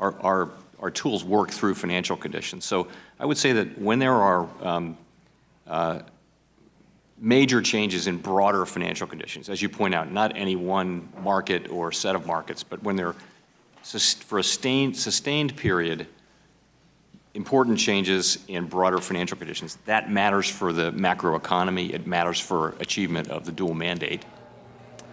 our tools work through financial conditions. So I would say that when there are major changes in broader financial conditions, as you point out, not any one market or set of markets, but when they're for a sustained period, important changes in broader financial conditions, that matters for the macroeconomy. It matters for achievement of the dual mandate.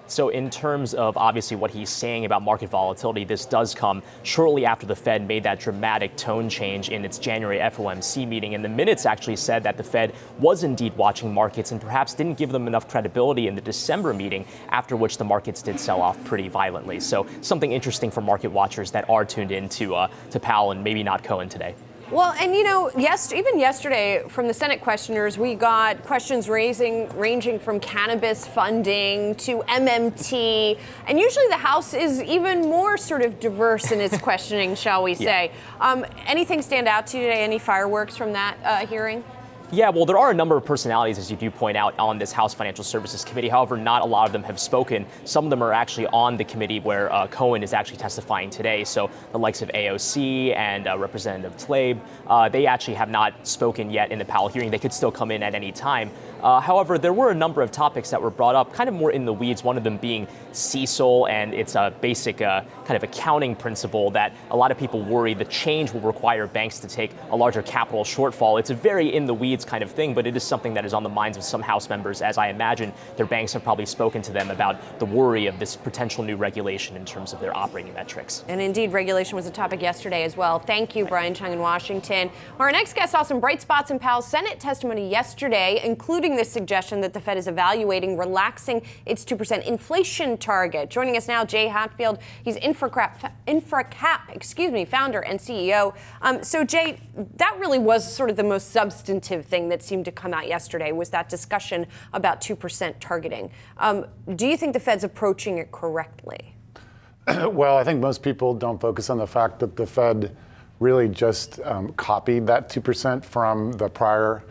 So in terms of obviously what he's saying about market volatility, this does come shortly after the Fed made that dramatic tone change in its January FOMC meeting. And the minutes actually said that the Fed was indeed watching markets and perhaps didn't give them enough credibility in the December meeting, after which the markets did sell off pretty violently. So something interesting for market watchers that are tuned in to Powell and maybe not Cohen today. Well, and even yesterday from the Senate questioners, we got questions ranging from cannabis funding to MMT. And usually the House is even more sort of diverse in its questioning, shall we say. Anything stand out to you today? Any fireworks from that hearing? Yeah, well, there are a number of personalities, as you do point out, on this House Financial Services Committee. However, not a lot of them have spoken. Some of them are actually on the committee where Cohen is actually testifying today. So the likes of AOC and Representative Tlaib, they actually have not spoken yet in the Powell hearing. They could still come in at any time. However, there were a number of topics that were brought up, kind of more in the weeds, one of them being CECL and its basic kind of accounting principle that a lot of people worry the change will require banks to take a larger capital shortfall. It's a very in the weeds kind of thing, but it is something that is on the minds of some House members, as I imagine their banks have probably spoken to them about the worry of this potential new regulation in terms of their operating metrics. And indeed, regulation was a topic yesterday as well. Thank you, Brian Cheung in Washington. Our next guest saw some bright spots in Powell's Senate testimony yesterday, including this suggestion that the Fed is evaluating relaxing its 2% inflation target. Joining us now, Jay Hatfield. He's InfaCap, founder and CEO. So, Jay, that really was sort of the most substantive thing that seemed to come out yesterday, was that discussion about 2% targeting. Do you think the Fed's approaching it correctly? Well, I think most people don't focus on the fact that the Fed really just copied that 2% from the prior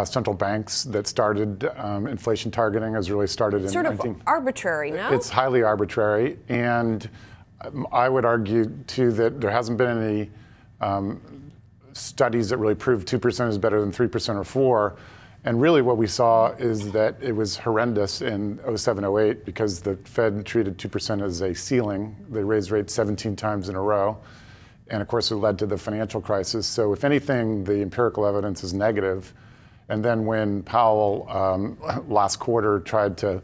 central banks that started inflation targeting. Has really started in sort of arbitrary, no? It's highly arbitrary, and I would argue too that there hasn't been any studies that really prove 2% is better than 3% or 4%. And really what we saw is that it was horrendous in 07-08 because the Fed treated 2% as a ceiling. They raised rates 17 times in a row. And of course, it led to the financial crisis. So if anything, the empirical evidence is negative. And then when Powell last quarter tried to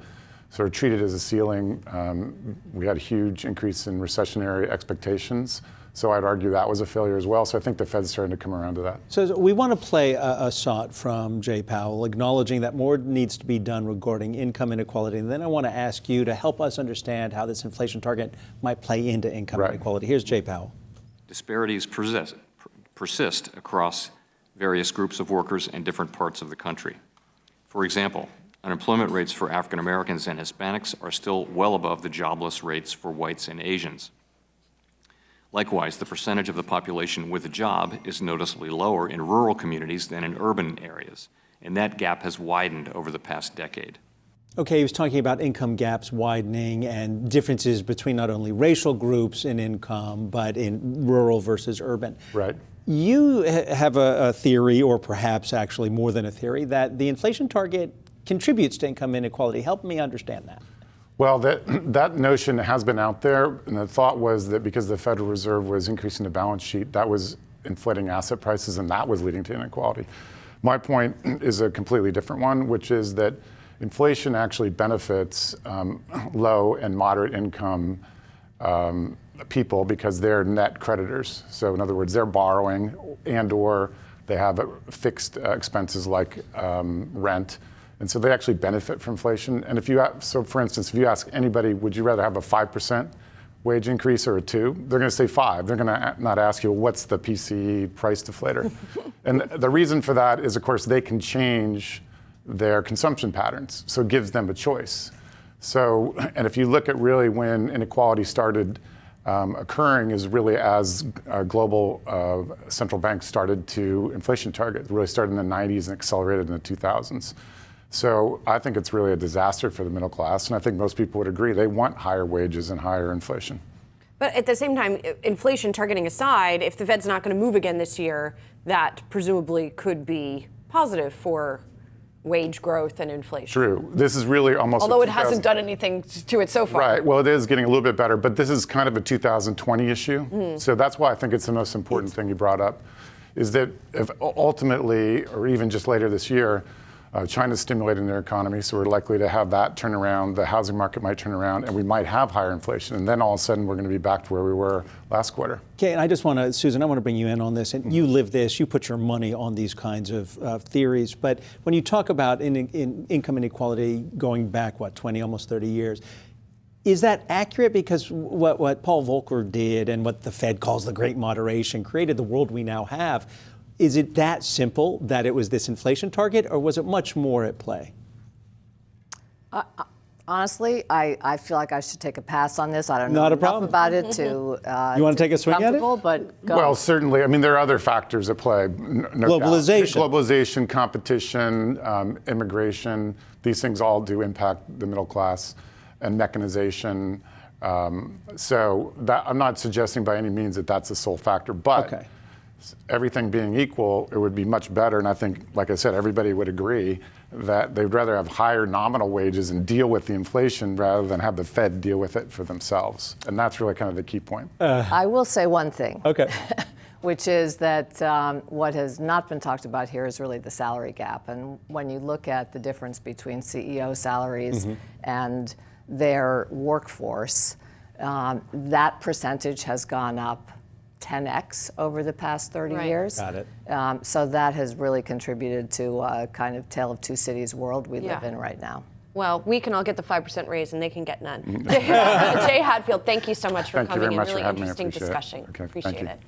sort of treat it as a ceiling, we had a huge increase in recessionary expectations. So I'd argue that was a failure as well. So I think the Fed's starting to come around to that. So we want to play a shot from Jay Powell, acknowledging that more needs to be done regarding income inequality. And then I want to ask you to help us understand how this inflation target might play into income inequality. Here's Jay Powell. Disparities persist across various groups of workers and different parts of the country. For example, unemployment rates for African Americans and Hispanics are still well above the jobless rates for whites and Asians. Likewise, the percentage of the population with a job is noticeably lower in rural communities than in urban areas, and that gap has widened over the past decade. Okay, he was talking about income gaps widening and differences between not only racial groups in income, but in rural versus urban. Right. You have a theory, or perhaps actually more than a theory, that the inflation target contributes to income inequality. Help me understand that. Well, that notion has been out there, and the thought was that because the Federal Reserve was increasing the balance sheet, that was inflating asset prices, and that was leading to inequality. My point is a completely different one, which is that inflation actually benefits low and moderate income people because they're net creditors. So in other words, they're borrowing and or they have fixed expenses like rent. And so they actually benefit from inflation. And so for instance, if you ask anybody, would you rather have a 5% wage increase or a 2%? They're going to say 5%. They're going to not ask you, what's the PCE price deflator? And the reason for that is, of course, they can change their consumption patterns. So it gives them a choice. So, and if you look at really when inequality started occurring is really as global central banks started to inflation target. It really started in the 90s and accelerated in the 2000s. So I think it's really a disaster for the middle class, and I think most people would agree. They want higher wages and higher inflation. But at the same time, inflation targeting aside, if the Fed's not going to move again this year, that presumably could be positive for wage growth and inflation. True. This is really almost. Although it hasn't done anything to it so far. Right. Well, it is getting a little bit better, but this is kind of a 2020 issue. So that's why I think it's the most important thing you brought up, is that if ultimately, or even just later this year, China's stimulating their economy, so we're likely to have that turn around. The housing market might turn around, and we might have higher inflation. And then all of a sudden, we're going to be back to where we were last quarter. Okay, and I just want to, Susan, I want to bring you in on this. And you live this, you put your money on these kinds of theories. But when you talk about in income inequality going back, 20, almost 30 years, is that accurate? Because what Paul Volcker did and what the Fed calls the Great Moderation created the world we now have. Is it that simple that it was this inflation target, or was it much more at play? Honestly, I feel like I should take a pass on this. I don't know Not a enough problem. about it to You want to take a swing at it? But go. Well, certainly. I mean, there are other factors at play. No Globalization. doubt. Globalization, competition, immigration. These things all do impact the middle class, and mechanization. So I'm not suggesting by any means that that's the sole factor. But Okay. everything being equal, it would be much better. And I think, like I said, everybody would agree that they'd rather have higher nominal wages and deal with the inflation rather than have the Fed deal with it for themselves. And that's really kind of the key point. I will say one thing. Okay. Which is that what has not been talked about here is really the salary gap. And when you look at the difference between CEO salaries and their workforce, that percentage has gone up 10x over the past 30 years. Got it. So that has really contributed to a kind of tale of two cities world we live in right now. Well, we can all get the 5% raise and they can get none. Jay Hatfield, thank you so much for Thank you coming very in. much for Really having me. I interesting appreciate it. discussion. Okay, thank Appreciate you. it.